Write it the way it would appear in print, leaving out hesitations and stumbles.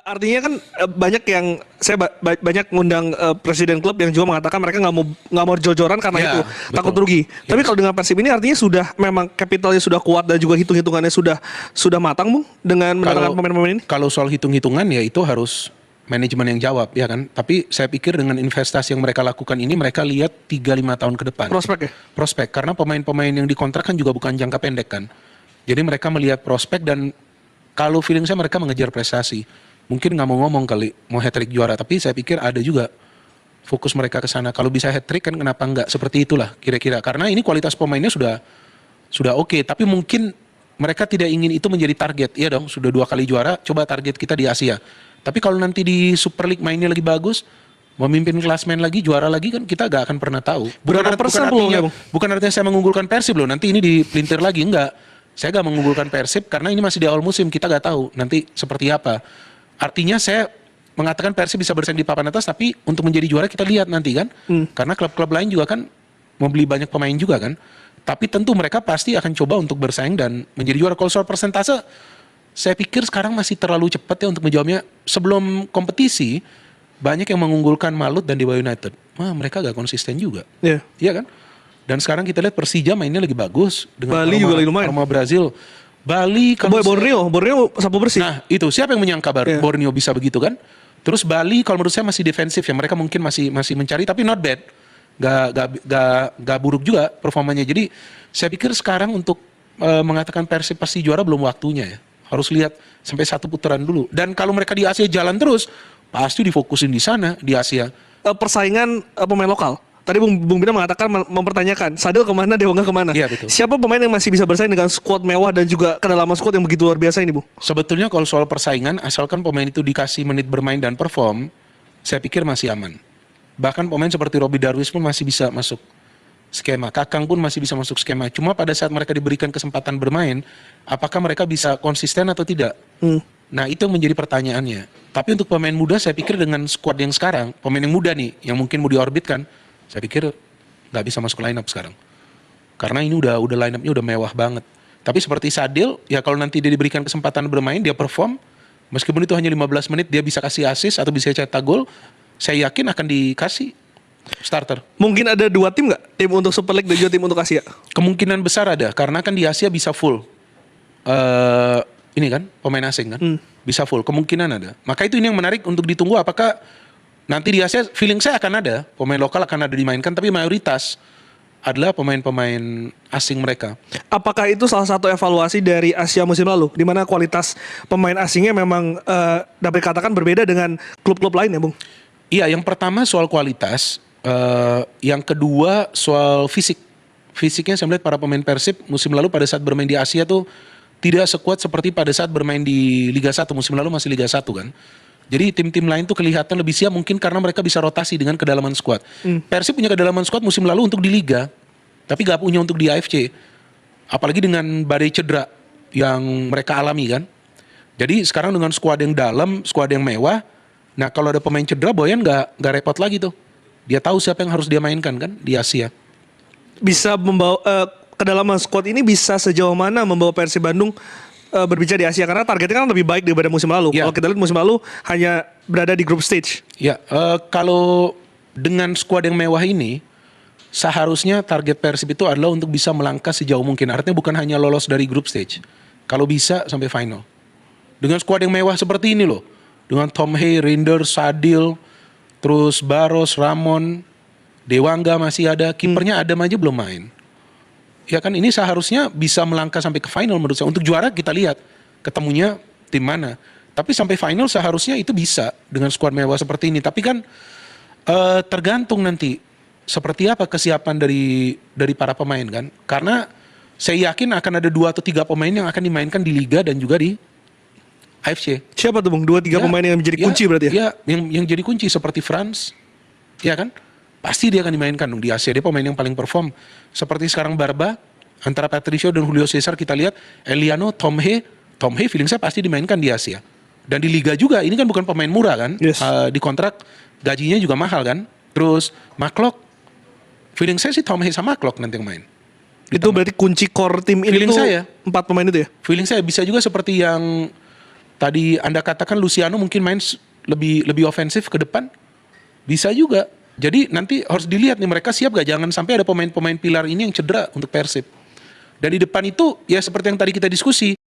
Artinya kan banyak yang saya banyak ngundang presiden klub yang juga mengatakan mereka nggak mau jor-joran karena Ya, itu takut betul. rugi. Tapi Yes. kalau dengan Persib ini artinya sudah memang kapitalnya sudah kuat dan juga hitung-hitungannya sudah matang, Bung, dengan mendatangkan Kalau pemain-pemain ini. kalau soal hitung-hitungan ya itu harus manajemen yang jawab ya kan. Tapi saya pikir dengan investasi yang mereka lakukan ini mereka lihat 3-5 tahun ke depan. Prospek ya. Prospek karena pemain-pemain yang dikontrak kan juga bukan jangka pendek kan. Jadi mereka melihat prospek dan kalau feeling saya mereka mengejar prestasi. Mungkin nggak mau ngomong kali mau hat-trick juara, tapi saya pikir ada juga fokus mereka ke sana. Kalau bisa hat-trick kan kenapa nggak seperti itulah kira-kira. Karena ini kualitas pemainnya sudah oke, tapi mungkin mereka tidak ingin itu menjadi target. Iya dong, sudah 2 kali juara, coba target kita di Asia. Tapi kalau nanti di Super League mainnya lagi bagus, memimpin klasmen lagi, juara lagi kan kita gak akan pernah tahu. Berapa persen peluangnya, Bung? Bukan artinya saya mengunggulkan Persib loh, nanti ini dipelintir lagi, enggak. Saya gak mengunggulkan Persib karena ini masih di awal musim, kita gak tahu nanti seperti apa. Artinya saya mengatakan Persib bisa bersaing di papan atas, tapi untuk menjadi juara kita lihat nanti kan. Karena klub-klub lain juga kan membeli banyak pemain juga kan. Tapi tentu mereka pasti akan coba untuk bersaing dan menjadi juara. Kalau soal persentase, saya pikir sekarang masih terlalu cepat ya untuk menjawabnya. Sebelum kompetisi, banyak yang mengunggulkan Malut dan Dewa United. Wah, mereka gak konsisten juga. Iya. Iya kan? Dan sekarang kita lihat Persija mainnya lagi bagus. Dengan Bali juga lagi lumayan. aroma Brazil. Bali kalau Borneo sapu bersih. nah itu siapa yang menyangka Iya. Borneo bisa begitu kan? Terus Bali kalau menurut saya masih defensif ya, mereka mungkin masih mencari tapi not bad, gak buruk juga performanya. Jadi saya pikir sekarang untuk mengatakan Persib pasti juara belum waktunya ya, harus lihat sampai 1 putaran dulu. Dan kalau mereka di Asia jalan terus pasti difokusin di sana di Asia. Persaingan pemain lokal. Tadi Bung Bina mengatakan mempertanyakan Sadil kemana, Dewa nggak kemana. Iya, betul. Siapa pemain yang masih bisa bersaing dengan skuad mewah dan juga kedalaman skuad yang begitu luar biasa ini, Bung? Sebetulnya kalau soal persaingan, asalkan pemain itu dikasih menit bermain dan perform, saya pikir masih aman. Bahkan pemain seperti Robbie Darwis pun masih bisa masuk skema. Kakang pun masih bisa masuk skema. Cuma pada saat mereka diberikan kesempatan bermain, apakah mereka bisa konsisten atau tidak? Nah itu yang menjadi pertanyaannya. Tapi untuk pemain muda, saya pikir dengan skuad yang sekarang, pemain yang muda nih, yang mungkin mau diorbitkan, saya pikir nggak bisa masuk line up sekarang. Karena ini udah line up-nya udah mewah banget. Tapi seperti Sadil, ya kalau nanti dia diberikan kesempatan bermain, dia perform, meskipun itu hanya 15 menit, dia bisa kasih assist atau bisa cetak gol, saya yakin akan dikasih starter. Mungkin ada 2 tim nggak? Tim untuk Super League dan juga tim untuk Asia? Kemungkinan besar ada, karena kan di Asia bisa full. Ini kan, pemain asing kan, bisa full, kemungkinan ada. Maka itu ini yang menarik untuk ditunggu apakah nanti di Asia, feeling saya akan ada, pemain lokal akan ada dimainkan, tapi mayoritas adalah pemain-pemain asing mereka. Apakah itu salah satu evaluasi dari Asia musim lalu, di mana kualitas pemain asingnya memang dapat dikatakan berbeda dengan klub-klub lain ya, Bung? Iya, yang pertama soal kualitas, yang kedua soal fisik. Fisiknya saya melihat para pemain Persib musim lalu pada saat bermain di Asia tuh tidak sekuat seperti pada saat bermain di Liga 1, musim lalu masih Liga 1 kan. Jadi tim-tim lain tuh kelihatan lebih siap mungkin karena mereka bisa rotasi dengan kedalaman skuad. Persib punya kedalaman skuad musim lalu untuk di Liga, tapi gak punya untuk di AFC. Apalagi dengan badai cedera yang mereka alami kan. Jadi sekarang dengan skuad yang dalam, skuad yang mewah, nah kalau ada pemain cedera Boyan gak repot lagi tuh. Dia tahu siapa yang harus dia mainkan kan di Asia. Bisa membawa kedalaman skuad ini bisa sejauh mana membawa Persib Bandung berbicara di Asia, karena targetnya kan lebih baik daripada musim lalu. Ya. Kalau kita lihat musim lalu hanya berada di group stage. Ya, kalau dengan skuad yang mewah ini, seharusnya target Persib itu adalah untuk bisa melangkah sejauh mungkin. Artinya bukan hanya lolos dari group stage. Kalau bisa sampai final. Dengan skuad yang mewah seperti ini loh. Dengan Tom Hay, Rinder, Sadil, terus Baros, Ramon, Dewangga masih ada. Kipernya Adam aja belum main. Ya kan ini seharusnya bisa melangkah sampai ke final menurut saya. Untuk juara kita lihat ketemunya tim mana. Tapi sampai final seharusnya itu bisa dengan skuad mewah seperti ini. Tapi kan tergantung nanti seperti apa kesiapan dari para pemain kan. Karena saya yakin akan ada 2 atau 3 pemain yang akan dimainkan di Liga dan juga di AFC. Siapa tuh, Bung? 2-3 pemain yang menjadi kunci berarti ya? Ya, yang jadi kunci seperti Franz. Ya kan? Pasti dia akan dimainkan dong di Asia. Dia pemain yang paling perform. Seperti sekarang Barba, antara Patricio dan Julio Cesar kita lihat, Eliano, Tom Hay feeling saya pasti dimainkan di Asia. Dan di Liga juga, ini kan bukan pemain murah kan. Yes. Di kontrak gajinya juga mahal kan. Terus McLeod, feeling saya sih Tom Hay sama McLeod nanti yang main. Itu berarti kunci core tim ini Feeling tuh saya. 4 pemain itu ya? Feeling saya bisa juga seperti yang tadi Anda katakan Luciano mungkin main lebih ofensif ke depan, bisa juga. Jadi nanti harus dilihat nih mereka siap gak, jangan sampai ada pemain-pemain pilar ini yang cedera untuk Persib. Dan di depan itu ya seperti yang tadi kita diskusi,